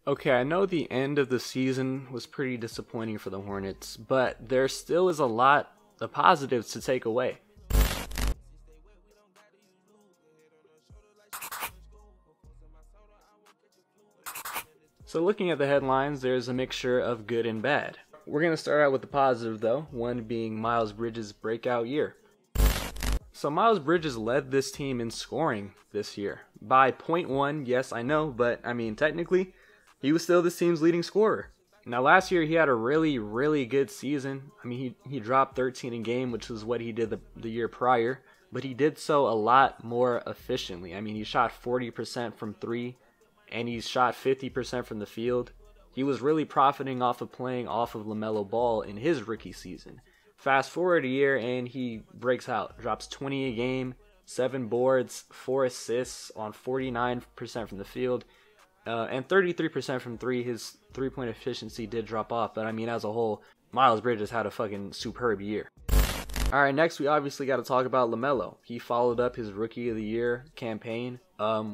Okay, I know the end of the season was pretty disappointing for the Hornets, but there still is a lot of positives to take away. So looking at the headlines, there's a mixture of good and bad. We're going to start out with the positive though, one being Miles Bridges' breakout year. So Miles Bridges led this team in scoring this year by 0.1, yes I know, but I mean technically he was still this team's leading scorer. Now last year he had a really good season. I mean he dropped 13 a game, which is what he did the year prior, but he did so a lot more efficiently. I mean he shot 40% from 3 and he shot 50% from the field. He was really profiting off of playing off of LaMelo Ball in his rookie season. Fast forward a year and he breaks out, drops 20 a game, 7 boards, 4 assists on 49% from the field, and 33% from 3. His three-point efficiency did drop off, but I mean as a whole, Miles Bridges had a fucking superb year. Alright, next we obviously got to talk about LaMelo. He followed up his Rookie of the Year campaign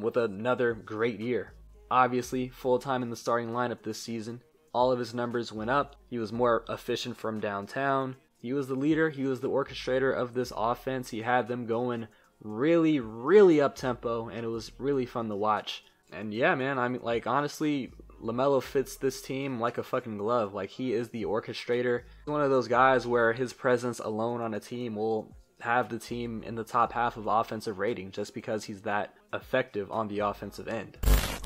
with another great year. Obviously, full-time in the starting lineup this season. All of his numbers went up. He was more efficient from downtown. He was the leader. He was the orchestrator of this offense. He had them going really up-tempo, and it was really fun to watch. And yeah, man, I mean, like, honestly, LaMelo fits this team like a fucking glove. Like, he is the orchestrator. He's one of those guys where his presence alone on a team will have the team in the top half of offensive rating just because he's that effective on the offensive end.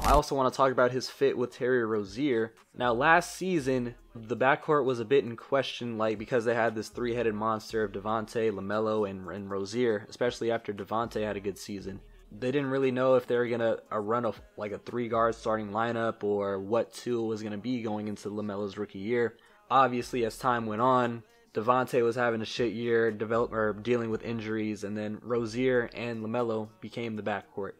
I also want to talk about his fit with Terry Rozier. Now, last season, the backcourt was a bit in question, like because they had this three-headed monster of Devontae, LaMelo, and Rozier, especially after Devontae had a good season. They didn't really know if they were going to run a 3-guard starting lineup or what tool was going to be going into LaMelo's rookie year. Obviously, as time went on, Devontae was having a shit year, dealing with injuries, and then Rozier and LaMelo became the backcourt.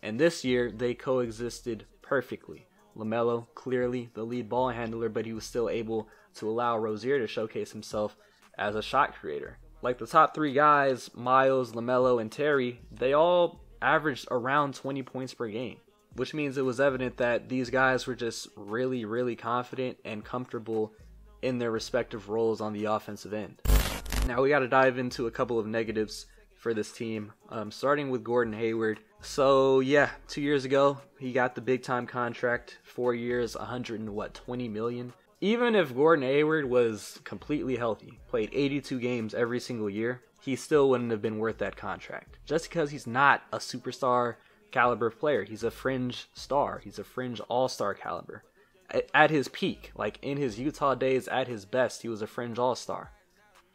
And this year, they coexisted perfectly. LaMelo, clearly the lead ball handler, but he was still able to allow Rozier to showcase himself as a shot creator. Like the top 3 guys, Miles, LaMelo, and Terry, they all averaged around 20 points per game, which means it was evident that these guys were just really confident and comfortable in their respective roles on the offensive end. Now we got to dive into a couple of negatives for this team, starting with Gordon Hayward. So yeah, 2 years ago he got the big time contract, 4 years, $120 million. Even if Gordon Hayward was completely healthy, played 82 games every single year, he still wouldn't have been worth that contract. Just because he's not a superstar caliber player, he's a fringe star, he's a fringe all-star caliber. At his peak, like in his Utah days, at his best, he was a fringe all-star.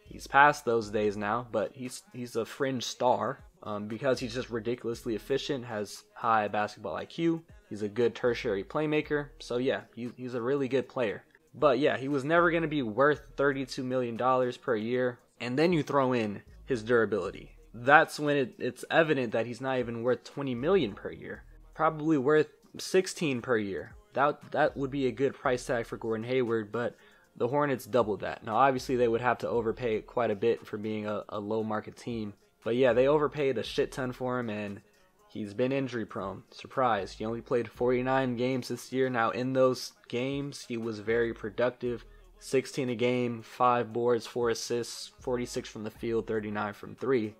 He's past those days now, but he's a fringe star because he's just ridiculously efficient, has high basketball IQ, he's a good tertiary playmaker, so yeah, he's a really good player. But yeah, he was never going to be worth $32 million per year, and then you throw in his durability. That's when it's evident that he's not even worth $20 million per year, probably worth $16 per year. That would be a good price tag for Gordon Hayward, but the Hornets doubled that. Now, obviously, they would have to overpay quite a bit for being a low-market team. But yeah, they overpaid a shit ton for him, and he's been injury-prone. Surprise. He only played 49 games this year. Now, in those games, he was very productive. 16 a game, 5 boards, 4 assists, 46 from the field, 39 from 3.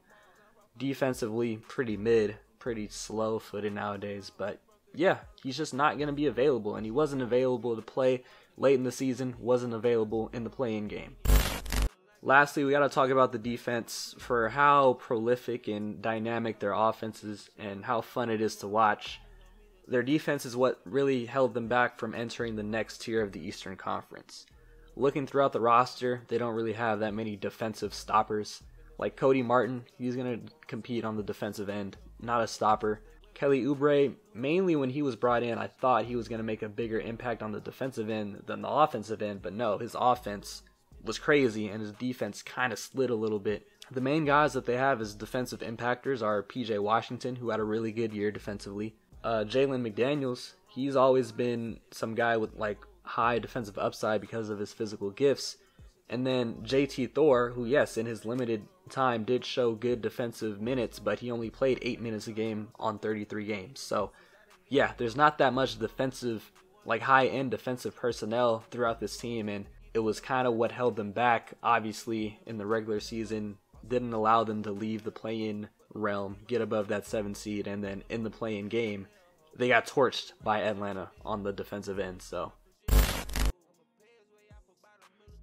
Defensively, pretty mid, pretty slow-footed nowadays, but yeah, he's just not going to be available, and he wasn't available to play late in the season, wasn't available in the play-in game. Lastly, we got to talk about the defense for how prolific and dynamic their offense is and how fun it is to watch. Their defense is what really held them back from entering the next tier of the Eastern Conference. Looking throughout the roster, they don't really have that many defensive stoppers. Like Cody Martin, he's going to compete on the defensive end, not a stopper. Kelly Oubre, mainly when he was brought in, I thought he was going to make a bigger impact on the defensive end than the offensive end, but no, his offense was crazy and his defense kind of slid a little bit. The main guys that they have as defensive impactors are PJ Washington, who had a really good year defensively. Jalen McDaniels, he's always been some guy with like high defensive upside because of his physical gifts. And then JT Thor, who yes, in his limited time did show good defensive minutes, but he only played 8 minutes a game on 33 games. So yeah, there's not that much defensive like high-end defensive personnel throughout this team, and it was kind of what held them back. Obviously, in the regular season, didn't allow them to leave the play-in realm, get above that 7 seed, and then in the play-in game, they got torched by Atlanta on the defensive end. So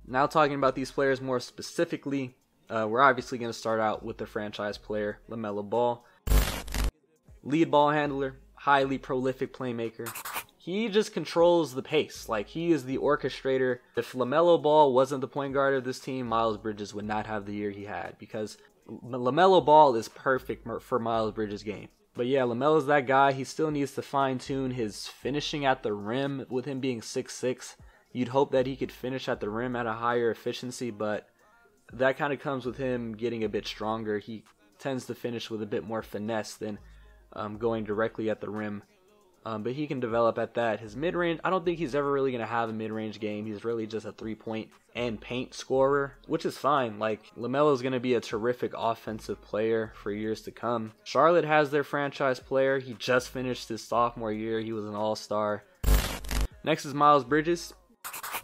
now talking about these players more specifically, we're obviously going to start out with the franchise player, LaMelo Ball. Lead ball handler, highly prolific playmaker. He just controls the pace. Like, he is the orchestrator. If LaMelo Ball wasn't the point guard of this team, Miles Bridges would not have the year he had, because LaMelo Ball is perfect for Miles Bridges' game. But yeah, LaMelo's that guy. He still needs to fine-tune his finishing at the rim. With him being 6'6", you'd hope that he could finish at the rim at a higher efficiency, but that kind of comes with him getting a bit stronger. He tends to finish with a bit more finesse than going directly at the rim. But he can develop at that. His mid-range, I don't think he's ever really going to have a mid-range game. He's really just a three-point and paint scorer, which is fine. Like, LaMelo's going to be a terrific offensive player for years to come. Charlotte has their franchise player. He just finished his sophomore year. He was an all-star. Next is Miles Bridges,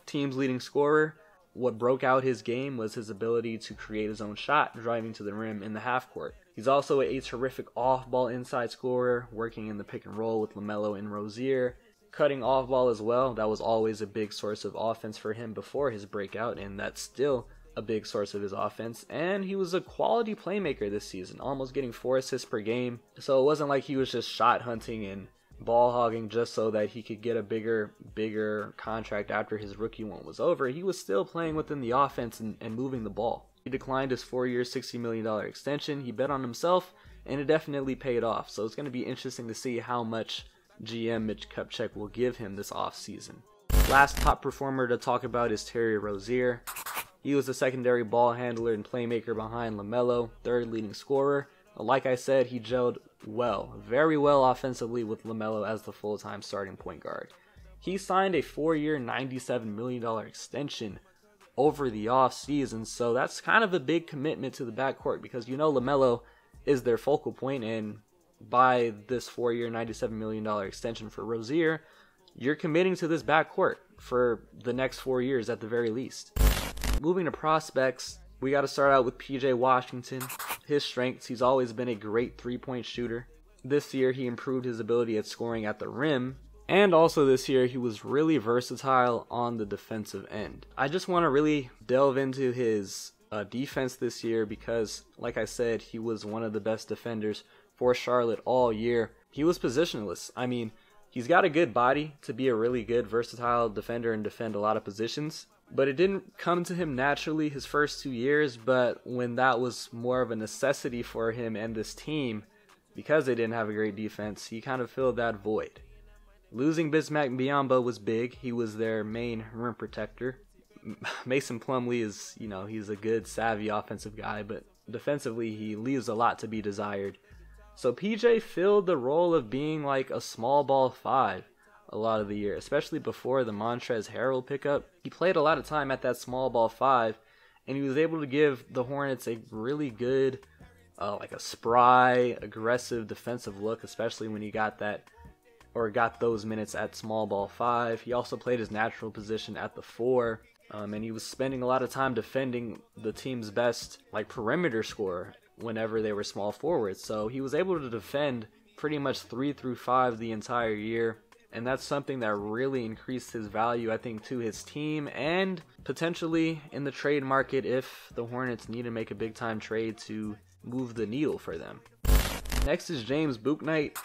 team's leading scorer. What broke out his game was his ability to create his own shot, driving to the rim in the half court. He's also a terrific off-ball inside scorer, working in the pick and roll with LaMelo and Rozier, cutting off-ball as well. That was always a big source of offense for him before his breakout, and that's still a big source of his offense. And he was a quality playmaker this season, almost getting 4 assists per game. So it wasn't like he was just shot hunting and ball hogging just so that he could get a bigger contract after his rookie one was over. He was still playing within the offense and moving the ball. He declined his 4-year, $60 million extension. He bet on himself, and it definitely paid off. So it's going to be interesting to see how much GM Mitch Kupchak will give him this offseason. Last top performer to talk about is Terry Rozier. He was the secondary ball handler and playmaker behind LaMelo, third leading scorer. Like I said, he gelled well, very well offensively with LaMelo as the full-time starting point guard. He signed a 4-year, $97 million extension over the offseason, so that's kind of a big commitment to the backcourt, because you know LaMelo is their focal point, and by this 4-year, $97 million extension for Rozier, you're committing to this backcourt for the next 4 years at the very least. Moving to prospects, we got to start out with PJ Washington. His strengths, he's always been a great three-point shooter. This year, he improved his ability at scoring at the rim. And also this year, he was really versatile on the defensive end. I just want to really delve into his defense this year because, like I said, he was one of the best defenders for Charlotte all year. He was positionless. I mean, he's got a good body to be a really good, versatile defender and defend a lot of positions. But it didn't come to him naturally his first 2 years, but when that was more of a necessity for him and this team, because they didn't have a great defense, he kind of filled that void. Losing Bismack Biyombo was big. He was their main rim protector. Mason Plumlee is, he's a good, savvy offensive guy, but defensively he leaves a lot to be desired. So PJ filled the role of being like a small ball 5 a lot of the year, especially before the Montrezl Harrell pickup. He played a lot of time at that small ball 5, and he was able to give the Hornets a really good, like a spry, aggressive defensive look, especially when he got those minutes at small ball 5. He also played his natural position at the 4, and he was spending a lot of time defending the team's best like perimeter scorer whenever they were small forwards. So he was able to defend pretty much 3 through 5 the entire year, and that's something that really increased his value, I think, to his team and potentially in the trade market if the Hornets need to make a big time trade to move the needle for them. Next is James Bouknight.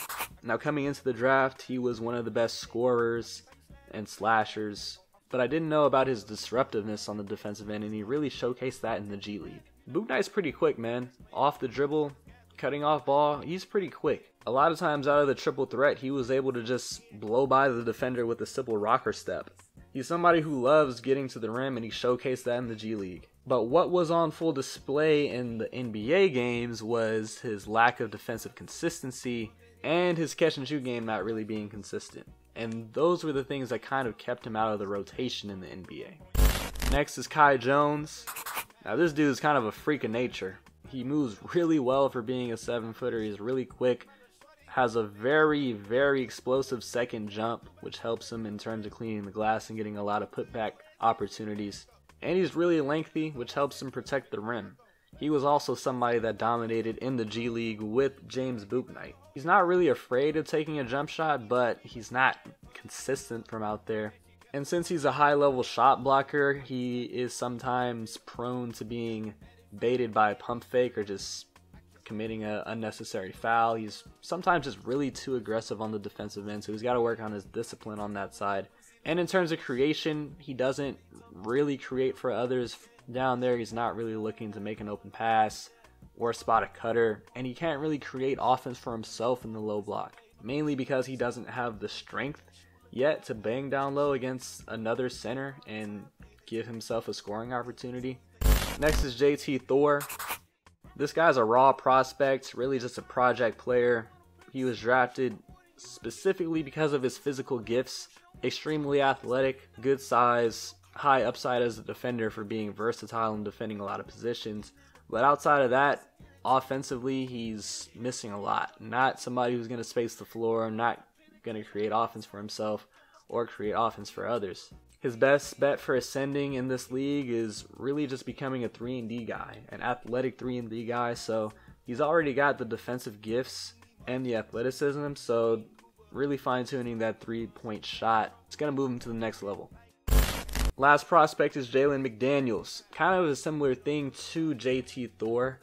Now, coming into the draft, he was one of the best scorers and slashers, but I didn't know about his disruptiveness on the defensive end, and he really showcased that in the G League. Bouknight's pretty quick, man. Off the dribble, cutting off ball, he's pretty quick. A lot of times out of the triple threat, he was able to just blow by the defender with a simple rocker step. He's somebody who loves getting to the rim, and he showcased that in the G League. But what was on full display in the NBA games was his lack of defensive consistency and his catch and shoot game not really being consistent. And those were the things that kind of kept him out of the rotation in the NBA. Next is Kai Jones. Now this dude is kind of a freak of nature. He moves really well for being a 7-footer. He's really quick, has a very, very explosive second jump, which helps him in terms of cleaning the glass and getting a lot of putback opportunities. And he's really lengthy, which helps him protect the rim. He was also somebody that dominated in the G League with James Bouknight. He's not really afraid of taking a jump shot, but he's not consistent from out there. And since he's a high-level shot blocker, he is sometimes prone to being baited by a pump fake or just committing an unnecessary foul. He's sometimes just really too aggressive on the defensive end, so he's got to work on his discipline on that side. And in terms of creation, he doesn't really create for others down there. He's not really looking to make an open pass or spot a cutter, and he can't really create offense for himself in the low block, mainly because he doesn't have the strength yet to bang down low against another center and give himself a scoring opportunity. Next is JT Thor. This guy's a raw prospect, really just a project player. He was drafted specifically because of his physical gifts. Extremely athletic, good size, high upside as a defender for being versatile and defending a lot of positions. But outside of that, offensively, he's missing a lot. Not somebody who's going to space the floor, not going to create offense for himself or create offense for others. His best bet for ascending in this league is really just becoming a 3-and-D guy, an athletic 3-and-D guy. So he's already got the defensive gifts and the athleticism, so really fine-tuning that three-point shot, it's going to move him to the next level. Last prospect is Jalen McDaniels. Kind of a similar thing to JT Thor,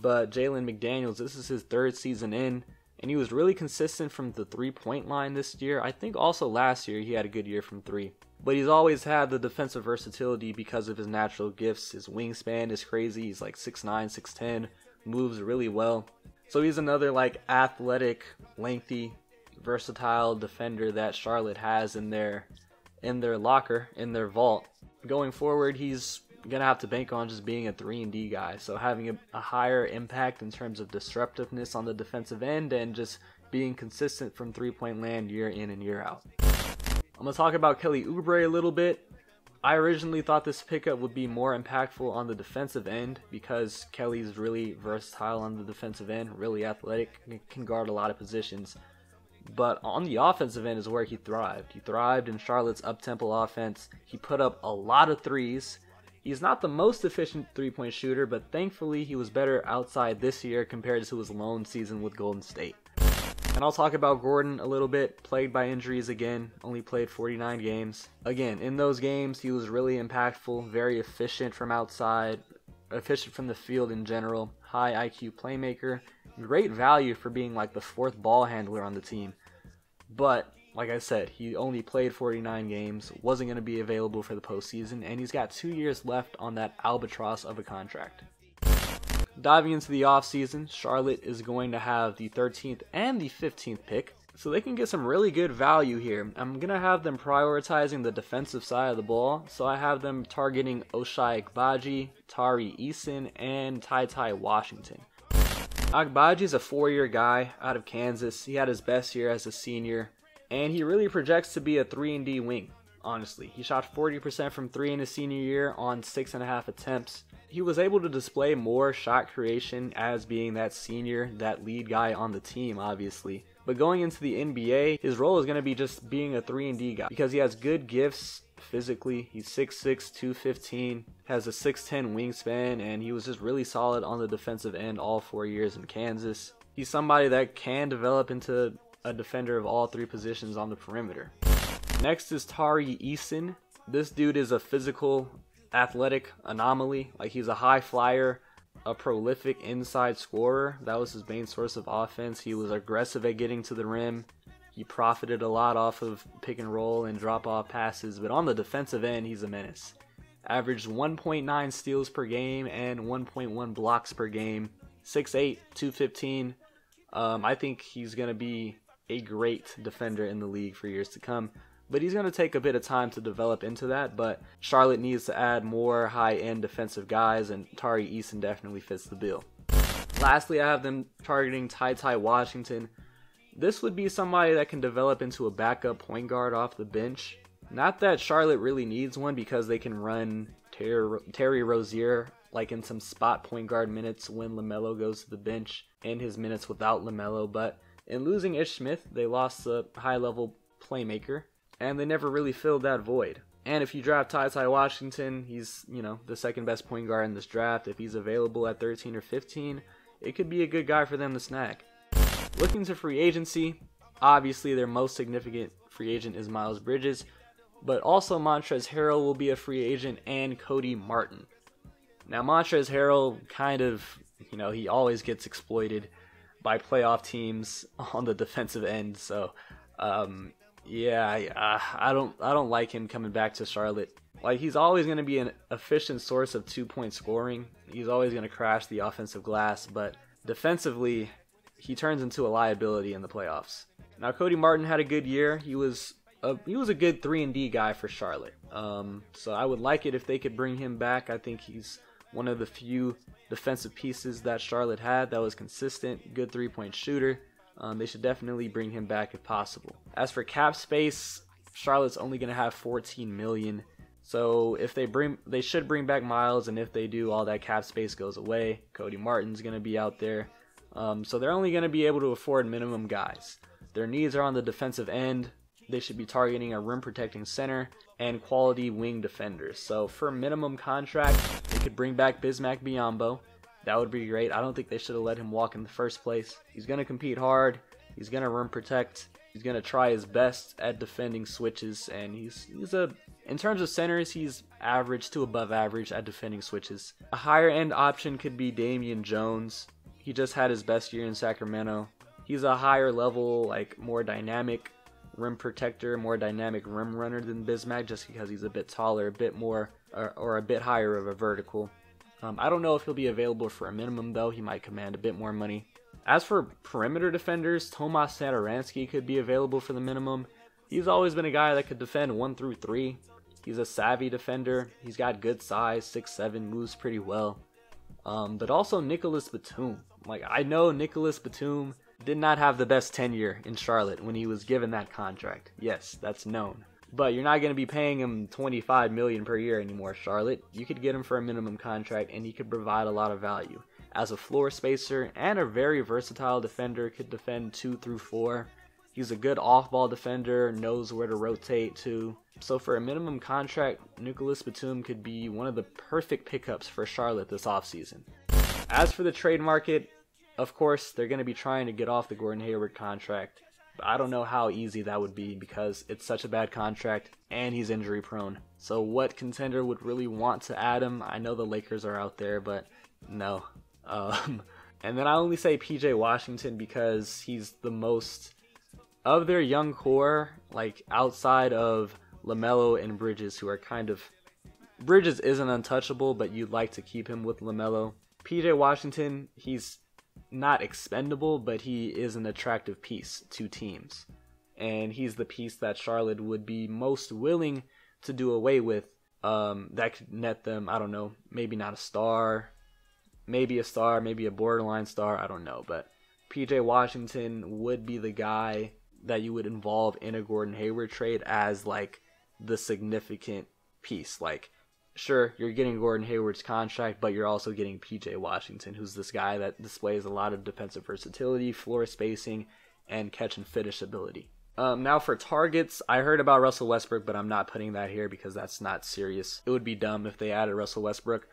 but Jalen McDaniels, this is his third season in, and he was really consistent from the three-point line this year. I think also last year he had a good year from three. But he's always had the defensive versatility because of his natural gifts. His wingspan is crazy. He's like 6'9", 6'10", moves really well. So he's another like athletic, lengthy, versatile defender that Charlotte has in their locker, in their vault. Going forward, he's going to have to bank on just being a 3-and-D guy. So having a higher impact in terms of disruptiveness on the defensive end and just being consistent from three-point land year in and year out. I'm going to talk about Kelly Oubre a little bit. I originally thought this pickup would be more impactful on the defensive end because Kelly's really versatile on the defensive end, really athletic, can guard a lot of positions. But on the offensive end is where he thrived. He thrived in Charlotte's up-tempo offense. He put up a lot of threes. He's not the most efficient three-point shooter, but thankfully he was better outside this year compared to his lone season with Golden State. And I'll talk about Gordon a little bit, plagued by injuries again, only played 49 games. Again, in those games, he was really impactful, very efficient from outside, efficient from the field in general, high IQ playmaker, great value for being like the fourth ball handler on the team. But, like I said, he only played 49 games, wasn't going to be available for the postseason, and he's got 2 years left on that albatross of a contract. Diving into the offseason, Charlotte is going to have the 13th and the 15th pick, so they can get some really good value here. I'm going to have them prioritizing the defensive side of the ball, so I have them targeting Ochai Agbaji, Tari Eason, and Ty Washington. Agbaji's a 4-year guy out of Kansas. He had his best year as a senior, and he really projects to be a 3-and-D wing, honestly. He shot 40% from 3 in his senior year on 6.5 attempts. He was able to display more shot creation as being that senior, that lead guy on the team, obviously. But going into the NBA, his role is going to be just being a 3-and-D guy because he has good gifts physically. He's 6'6", 215, has a 6'10" wingspan, and he was just really solid on the defensive end all 4 years in Kansas. He's somebody that can develop into a defender of all three positions on the perimeter. Next is Tari Eason. This dude is a physical, athletic anomaly. Like, he's a high flyer, a prolific inside scorer. That was his main source of offense. He was aggressive at getting to the rim. He profited a lot off of pick and roll and drop off passes, but on the defensive end, he's a menace. Averaged 1.9 steals per game and 1.1 blocks per game. 6'8", 215. I think he's going to be a great defender in the league for years to come. But he's going to take a bit of time to develop into that. But Charlotte needs to add more high-end defensive guys, and Tari Eason definitely fits the bill. Lastly, I have them targeting Ty Washington. This would be somebody that can develop into a backup point guard off the bench. Not that Charlotte really needs one because they can run Terry Rozier like in some spot point guard minutes when LaMelo goes to the bench and his minutes without LaMelo. But In losing Ish Smith, they lost a high-level playmaker, and they never really filled that void. And if you draft Ty Washington, he's, the second best point guard in this draft. If he's available at 13 or 15, it could be a good guy for them to snag. Looking to free agency, obviously their most significant free agent is Miles Bridges, but also Montrezl Harrell will be a free agent, and Cody Martin. Now Montrezl Harrell kind of, he always gets exploited by playoff teams on the defensive end, so I don't like him coming back to Charlotte. Like, he's always going to be an efficient source of 2-point scoring. He's always going to crash the offensive glass, but defensively, he turns into a liability in the playoffs. Now, Cody Martin had a good year. He was a good 3-and-D guy for Charlotte. So I would like it if they could bring him back. I think he's one of the few defensive pieces that Charlotte had that was consistent, good 3-point shooter. They should definitely bring him back if possible. As for cap space, Charlotte's only going to have $14 million. So if they should bring back Miles, and if they do, all that cap space goes away. Cody Martin's going to be out there. So they're only going to be able to afford minimum guys. Their needs are on the defensive end. They should be targeting a rim protecting center and quality wing defenders. So for minimum contract, they could bring back Bismack Biyombo. That would be great. I don't think they should have let him walk in the first place. He's going to compete hard. He's going to rim protect. He's going to try his best at defending switches. And in terms of centers, he's average to above average at defending switches. A higher end option could be Damian Jones. He just had his best year in Sacramento. He's a higher level, more dynamic rim protector, more dynamic rim runner than Bismack, just because he's a bit taller, a bit more, or a bit higher of a vertical. I don't know if he'll be available for a minimum, though. He might command a bit more money. As for perimeter defenders, Tomas Satoransky could be available for the minimum. He's always been a guy that could defend 1 through 3. He's a savvy defender. He's got good size, 6'7", moves pretty well. But also Nicholas Batum. I know Nicholas Batum did not have the best tenure in Charlotte when he was given that contract. Yes, that's known. But you're not going to be paying him $25 million per year anymore, Charlotte. You could get him for a minimum contract, and he could provide a lot of value. As a floor spacer and a very versatile defender, could defend 2 through 4. He's a good off-ball defender, knows where to rotate to. So for a minimum contract, Nicholas Batum could be one of the perfect pickups for Charlotte this offseason. As for the trade market, of course, they're going to be trying to get off the Gordon Hayward contract. But I don't know how easy that would be because it's such a bad contract and he's injury prone. So what contender would really want to add him? I know the Lakers are out there, but no. And then I only say PJ Washington because he's the most of their young core, outside of LaMelo and Bridges, who are Bridges isn't untouchable, but you'd like to keep him with LaMelo. PJ Washington, he's not expendable, but he is an attractive piece to teams. And he's the piece that Charlotte would be most willing to do away with. That could net them, I don't know, maybe not a star, maybe a borderline star, I don't know. But PJ Washington would be the guy that you would involve in a Gordon Hayward trade as the significant piece. Sure, you're getting Gordon Hayward's contract, but you're also getting PJ Washington, who's this guy that displays a lot of defensive versatility, floor spacing, and catch and finish ability. Now for targets, I heard about Russell Westbrook, but I'm not putting that here because that's not serious. It would be dumb if they added Russell Westbrook.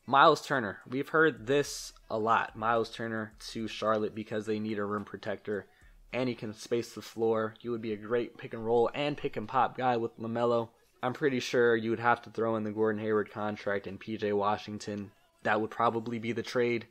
Miles Turner, we've heard this a lot. Miles Turner to Charlotte because they need a rim protector, and he can space the floor. He would be a great pick and roll and pick and pop guy with LaMelo. I'm pretty sure you would have to throw in the Gordon Hayward contract and PJ Washington. That would probably be the trade.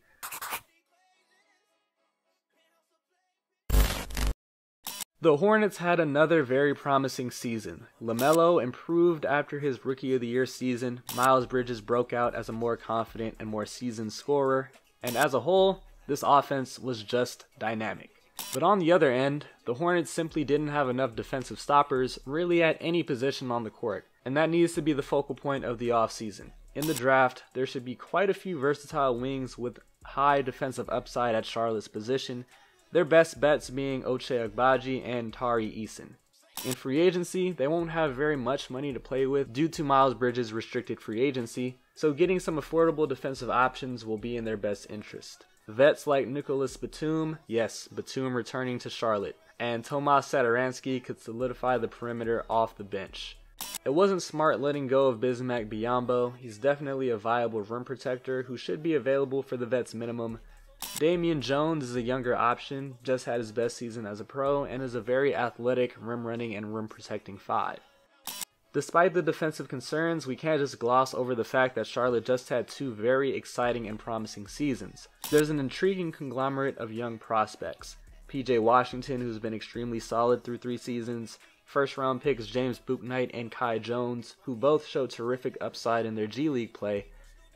The Hornets had another very promising season. LaMelo improved after his Rookie of the Year season. Miles Bridges broke out as a more confident and more seasoned scorer. And as a whole, this offense was just dynamic. But on the other end, the Hornets simply didn't have enough defensive stoppers really at any position on the court, and that needs to be the focal point of the offseason. In the draft, there should be quite a few versatile wings with high defensive upside at Charlotte's position, their best bets being Ochai Agbaji and Tari Eason. In free agency, they won't have very much money to play with due to Miles Bridges' restricted free agency, so getting some affordable defensive options will be in their best interest. Vets like Nicholas Batum, yes, Batum returning to Charlotte, and Tomas Satoransky could solidify the perimeter off the bench. It wasn't smart letting go of Bismack Biyombo. He's definitely a viable rim protector who should be available for the Vets minimum. Damian Jones is a younger option, just had his best season as a pro, and is a very athletic, rim running, and rim protecting 5. Despite the defensive concerns, we can't just gloss over the fact that Charlotte just had 2 very exciting and promising seasons. There's an intriguing conglomerate of young prospects. PJ Washington, who's been extremely solid through 3 seasons, first round picks James Bouknight and Kai Jones, who both show terrific upside in their G League play,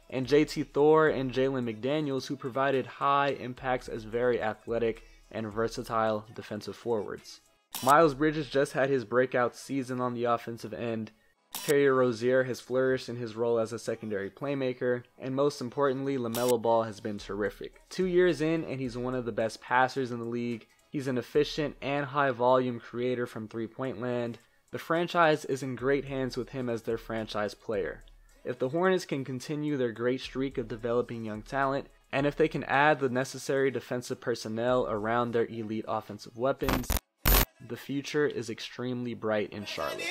and JT Thor and Jalen McDaniels, who provided high impacts as very athletic and versatile defensive forwards. Miles Bridges just had his breakout season on the offensive end. Terry Rozier has flourished in his role as a secondary playmaker, and most importantly, LaMelo Ball has been terrific. 2 years in, and he's one of the best passers in the league. He's an efficient and high-volume creator from three-point land. The franchise is in great hands with him as their franchise player. If the Hornets can continue their great streak of developing young talent, and if they can add the necessary defensive personnel around their elite offensive weapons, the future is extremely bright in Charlotte.